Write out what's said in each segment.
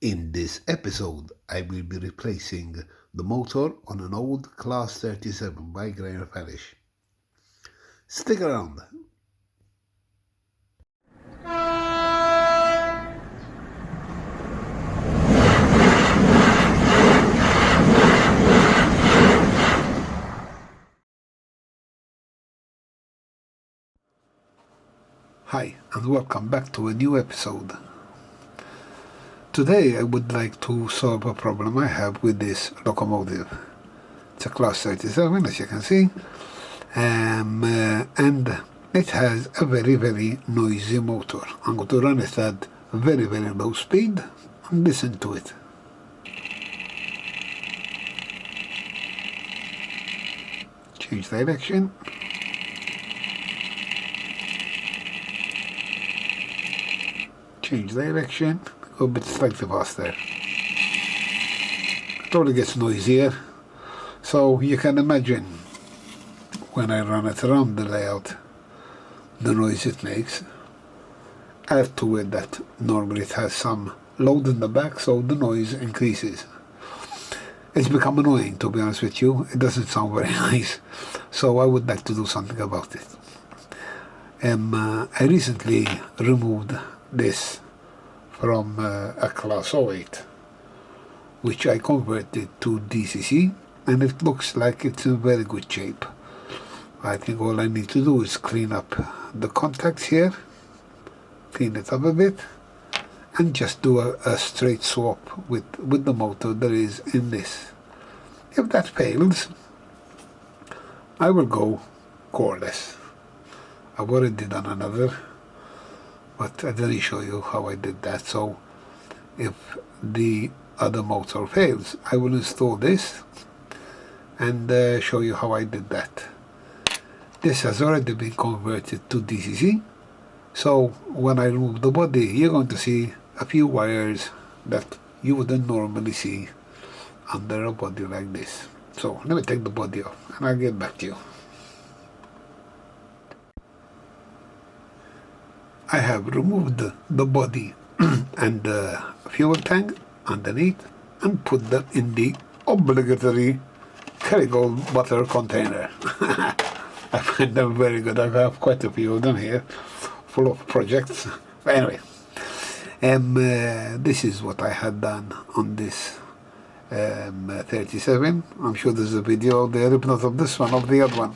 In this episode, I will be replacing the motor on an old Class 37 by Farish. Stick around. Hi, and welcome back to a new episode. Today I would like to solve a problem I have with this locomotive. It's a Class 37, as you can see, and it has a very noisy motor. I'm going to run it at very low speed and listen to it. Change direction. Change direction, go a bit slightly faster. It only gets noisier, so you can imagine when I run it around the layout, the noise it makes. Add to it that normally it has some load in the back, so the noise increases. It's become annoying, to be honest with you. It doesn't sound very nice, so I would like to do something about it. I recently removed this from a Class 08, which I converted to DCC, and it looks like it's in very good shape. I think all I need to do is clean up the contacts here, clean it up a bit, and just do a straight swap with the motor there is in this. If that fails, I will go coreless. I've already done another, but I didn't show you how I did that. So if the other motor fails, I will install this and show you how I did that. This has already been converted to DCC, so when I remove the body, you're going to see a few wires that you wouldn't normally see under a body like this. So let me take the body off and I'll get back to you. I have removed the body and the fuel tank underneath and put them in the obligatory Kerrygold butter container. I find them very good. I have quite a few of them here, full of projects. But anyway, this is what I had done on this 37. I'm sure there's a video there, if not of this one, of the other one.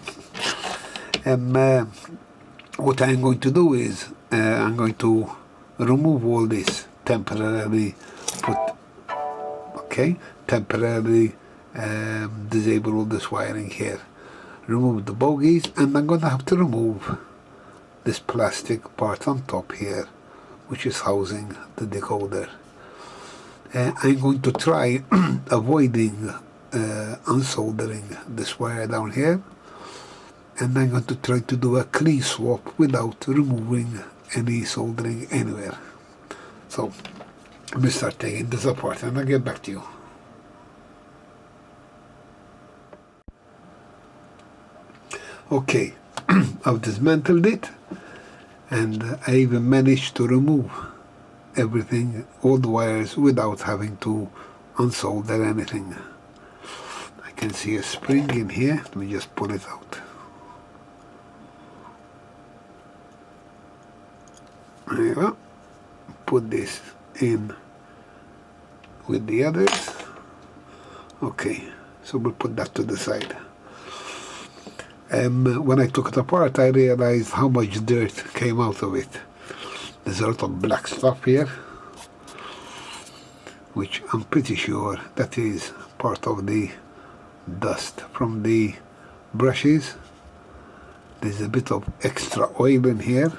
What I'm going to do is I'm going to remove all this temporarily, temporarily disable all this wiring here, remove the bogies, and I'm going to have to remove this plastic part on top here, which is housing the decoder. I'm going to try avoiding unsoldering this wire down here, and I'm going to try to do a clean swap without removing any soldering anywhere. So let me start taking this apart and I'll get back to you. Okay, I've dismantled it, and I even managed to remove everything, all the wires, without having to unsolder anything. I can see a spring in here. Let me just pull it out. There you go. Put this in with the others. Okay, so we'll put that to the side. When I took it apart, I realized how much dirt came out of it. There's a lot of black stuff here, which I'm pretty sure that is part of the dust from the brushes. There's a bit of extra oil in here,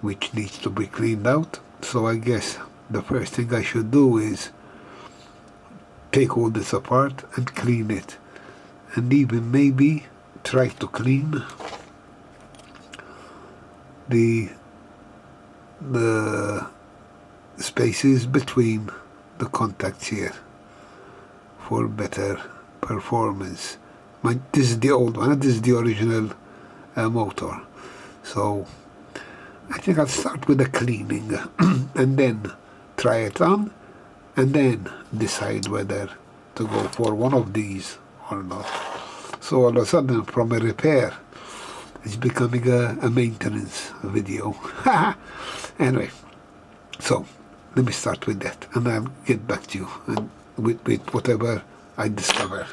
which needs to be cleaned out. So I guess the first thing I should do is take all this apart and clean it, and even maybe try to clean the spaces between the contacts here for better performance. This is the old one, this is the original motor. So I think I'll start with the cleaning and then try it on and then decide whether to go for one of these or not. So all of a sudden, from a repair, it's becoming a maintenance video. Anyway, so let me start with that, and I'll get back to you and with whatever I discover.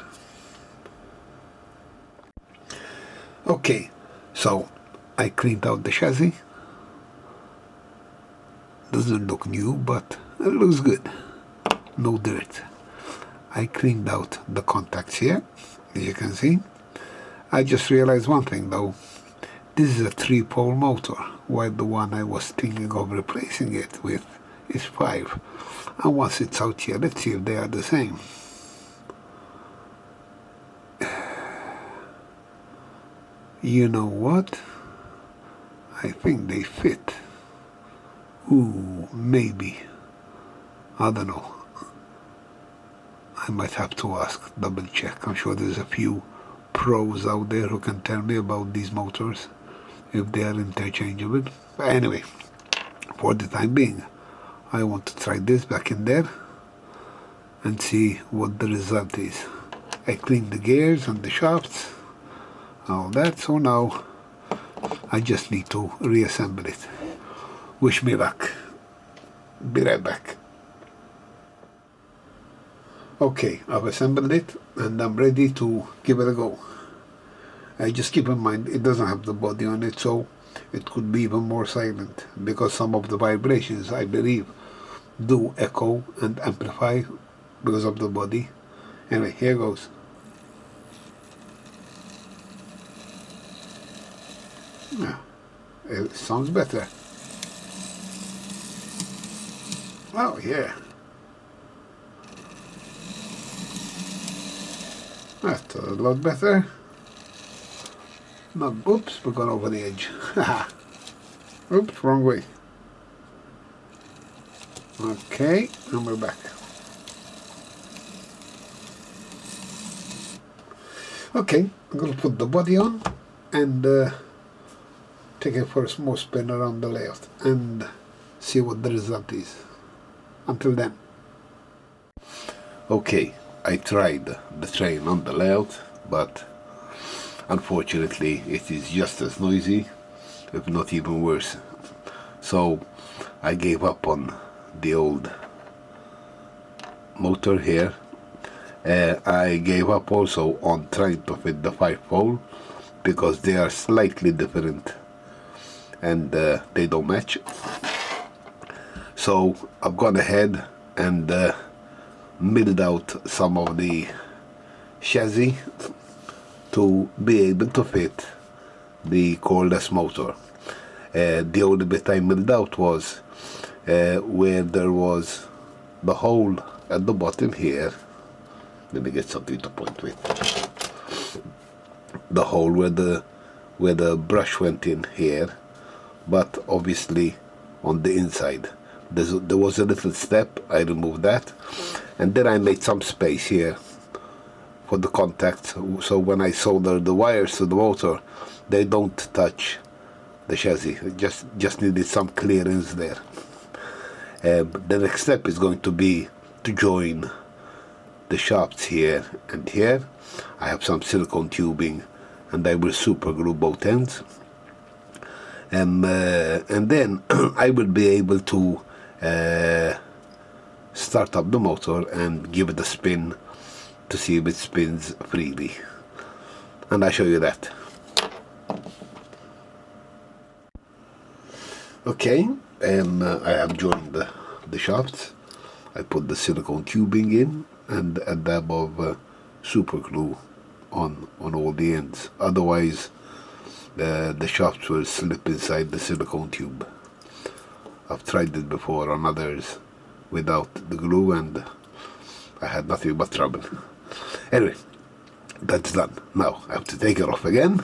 Okay, so I cleaned out the chassis. Doesn't look new, but it looks good. No dirt. I cleaned out the contacts here, as you can see. I just realized one thing though. This is a 3-pole motor, while the one I was thinking of replacing it with is 5. And once it's out here, let's see if they are the same. You know what? I think they fit. Ooh, maybe. I don't know. I might have to ask, double check. I'm sure there's a few pros out there who can tell me about these motors, if they are interchangeable. But anyway, for the time being, I want to try this back in there and see what the result is. I cleaned the gears and the shafts, all that, so now I just need to reassemble it. Wish me luck. Be right back. Okay, I've assembled it and I'm ready to give it a go. Just keep in mind it doesn't have the body on it, so it could be even more silent, because some of the vibrations, I believe, do echo and amplify because of the body. Anyway, here goes. Yeah, it sounds better. Oh yeah. That's a lot better. Not, oops, we're going over the edge. Oops, wrong way. Okay, and we're back. Okay, I'm going to put the body on and take it for a small spin around the layout and see what the result is. Until then. Okay, I tried the train on the layout, but unfortunately it is just as noisy, if not even worse. So I gave up on the old motor here. I gave up also on trying to fit the 5-pole, because they are slightly different and they don't match. So I've gone ahead and milled out some of the chassis to be able to fit the Coreless motor. The only bit I milled out was where there was the hole at the bottom here. Let me get something to point with. The hole where the brush went in here, but obviously on the inside there was a little step. I removed that, and then I made some space here for the contacts, so when I solder the wires to the motor, they don't touch the chassis. It just needed some clearance there. The next step is going to be to join the shafts here and here. I have some silicone tubing and I will super glue both ends, and then I will be able to start up the motor and give it a spin to see if it spins freely, and I'll show you that. Okay, I have joined the shafts. I put the silicone tubing in and a dab of super glue on all the ends, otherwise the shafts will slip inside the silicone tube. I've tried it before on others without the glue and I had nothing but trouble. Anyway, that's done. Now I have to take it off again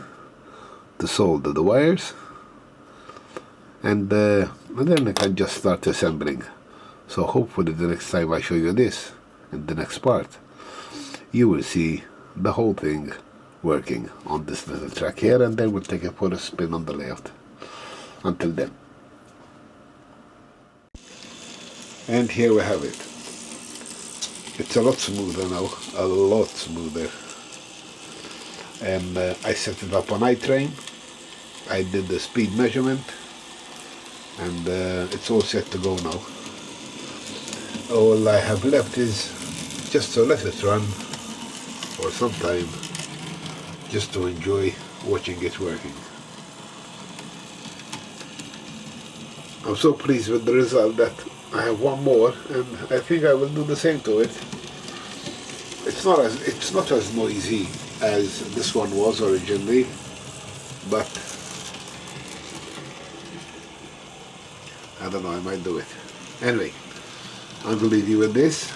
to solder the wires, and then I can just start assembling. So hopefully the next time I show you this in the next part, you will see the whole thing working on this little track here, and then we'll take it for a spin on the layout. Until then. And here we have it. It's a lot smoother now, a lot smoother. And I set it up on iTrain. I did the speed measurement, and it's all set to go now. All I have left is just to let it run for some time, just to enjoy watching it working. I'm so pleased with the result that I have one more, and I think I will do the same to it. It's not as noisy as this one was originally, but I don't know, I might do it. Anyway, I'm going to leave you with this.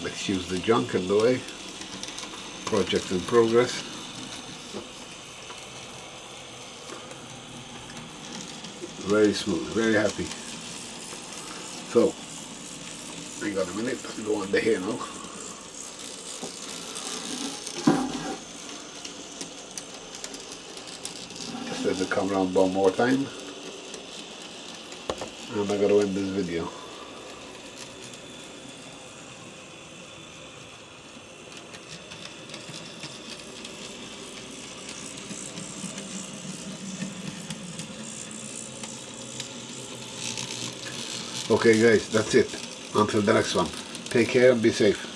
Let's use the junk in the way. Project in progress. Very smooth, very happy. So, hang on a minute, let's go under here now. Just let it come around one more time. And I'm going to end this video. Okay guys, that's it. Until the next one. Take care and be safe.